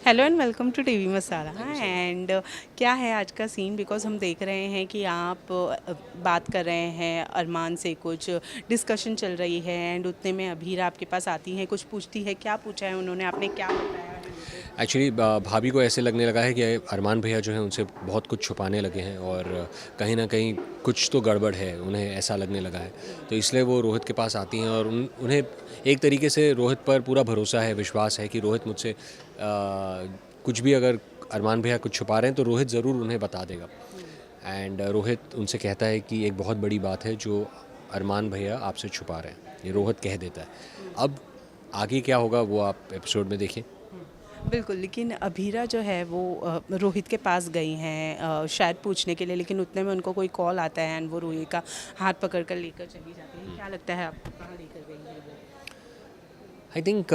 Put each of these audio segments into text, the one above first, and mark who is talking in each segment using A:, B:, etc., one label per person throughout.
A: Hello and welcome to TV Masala. And क्या है आज का सीन, बिकॉज हम देख रहे हैं कि आप बात कर रहे हैं अरमान से, कुछ डिस्कशन चल रही है एंड उतने में अभीरा आपके पास आती हैं, कुछ पूछती है। क्या पूछा है उन्होंने, आपने क्या बताया है उनको?
B: एक्चुअली भाभी को ऐसे लगने लगा है कि अरमान भैया जो है उनसे बहुत कुछ छुपाने लगे हैं और कहीं ना कहीं कुछ तो गड़बड़ है, उन्हें ऐसा लगने लगा है। तो इसलिए वो रोहित के पास आती हैं और उन्हें एक तरीके से रोहित पर पूरा भरोसा है, विश्वास है कि रोहित मुझसे कुछ भी अगर अरमान भैया कुछ छुपा रहे हैं तो रोहित ज़रूर उन्हें बता देगा। एंड रोहित उनसे कहता है कि एक बहुत बड़ी बात है जो अरमान भैया आपसे छुपा रहे हैं, ये रोहित कह देता है। अब आगे क्या होगा वो आप एपिसोड में देखिए।
A: बिल्कुल, लेकिन अभीरा जो है वो रोहित के पास गई हैं शायद पूछने के लिए, लेकिन उतने में उनको कोई कॉल आता है एंड वो रोहित का हाथ पकड़ कर लेकर चली जाती है। क्या लगता है आपको, कहाँ लेकर गई है वो?
B: आई थिंक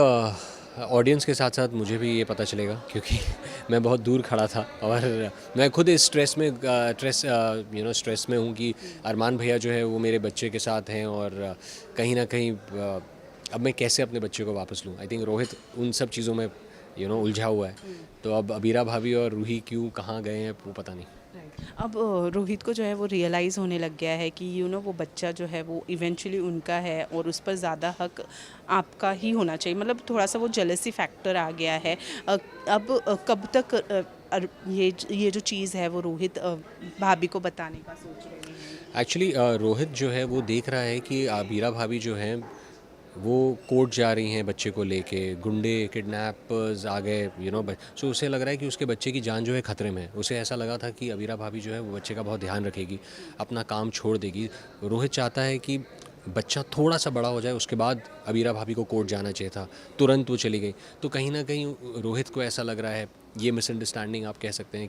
B: ऑडियंस के साथ साथ मुझे भी ये पता चलेगा, क्योंकि मैं बहुत दूर खड़ा था और मैं खुद इस स्ट्रेस में हूँ कि अरमान भैया जो है वो मेरे बच्चे के साथ हैं और कहीं ना कहीं अब मैं कैसे अपने बच्चे को वापस लूँ। आई थिंक रोहित उन सब चीज़ों में उलझा हुआ है। तो अब अबीरा भाभी और रूही क्यों कहाँ गए हैं वो पता नहीं।
A: राइट। अब रोहित को जो है वो रियलाइज़ होने लग गया है कि वो बच्चा जो है वो इवेंचुअली उनका है और उस पर ज़्यादा हक आपका ही होना चाहिए। मतलब थोड़ा सा वो जेलसी फैक्टर आ गया है। अब कब तक ये जो चीज़ है वो रोहित भाभी को बताने का सोच रहे हैं?
B: एक्चुअली रोहित जो है वो देख रहा है कि अबीरा भाभी जो हैं वो कोर्ट जा रही हैं बच्चे को लेके, गुंडे किडनैपर्स आ गए सो उसे लग रहा है कि उसके बच्चे की जान जो है ख़तरे में है। उसे ऐसा लगा था कि अबीरा भाभी जो है वो बच्चे का बहुत ध्यान रखेगी, अपना काम छोड़ देगी। रोहित चाहता है कि बच्चा थोड़ा सा बड़ा हो जाए, उसके बाद अबीरा भाभी को कोर्ट जाना चाहिए था, तुरंत वो चली गई। तो कहीं ना कहीं रोहित को ऐसा लग रहा है, ये मिसअंडरस्टैंडिंग आप कह सकते हैं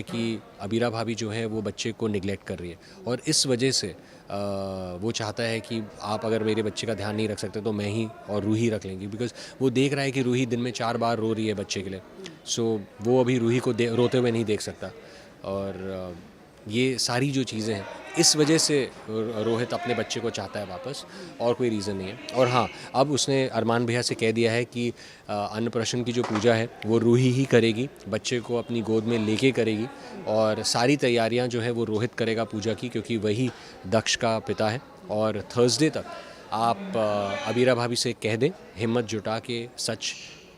B: कि अबीरा भाभी जो है वो बच्चे को निगलेक्ट कर रही है और इस वजह से वो चाहता है कि आप अगर मेरे बच्चे का ध्यान नहीं रख सकते तो मैं ही और रूही रख लेंगी। बिकॉज़ वो देख रहा है कि रूही दिन में 4 बार रो रही है बच्चे के लिए। सो वो अभी रूही को रोते हुए नहीं देख सकता। और ये सारी जो चीज़ें हैं, इस वजह से रोहित अपने बच्चे को चाहता है वापस, और कोई रीज़न नहीं है। और हाँ, अब उसने अरमान भैया से कह दिया है कि अन्नप्राशन की जो पूजा है वो रूही ही करेगी, बच्चे को अपनी गोद में लेके करेगी और सारी तैयारियां जो है वो रोहित करेगा पूजा की, क्योंकि वही दक्ष का पिता है। और थर्सडे तक आप अबीरा भाभी से कह दें, हिम्मत जुटा के सच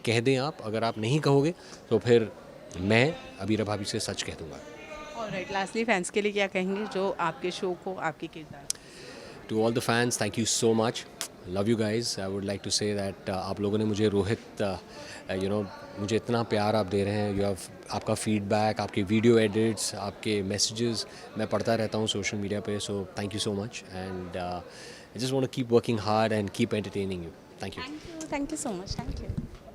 B: कह दें। आप अगर आप नहीं कहोगे तो फिर मैं अबीरा भाभी से सच कह दूँगा।
A: ऑलराइट, लास्टली फैंस के लिए क्या कहेंगे जो आपके शो को, आपके किरदार को?
B: To all the fans, thank you so much, love you guys. I would like to say that आप लोगों ने मुझे रोहित मुझे इतना प्यार आप दे रहे हैं। आपका फीडबैक, आपके वीडियो एडिट्स, आपके मैसेजेस मैं पढ़ता रहता हूँ सोशल मीडिया पे। So thank you so much and I just want to keep working hard and keep entertaining you. Thank you.
A: Thank you so much, thank you.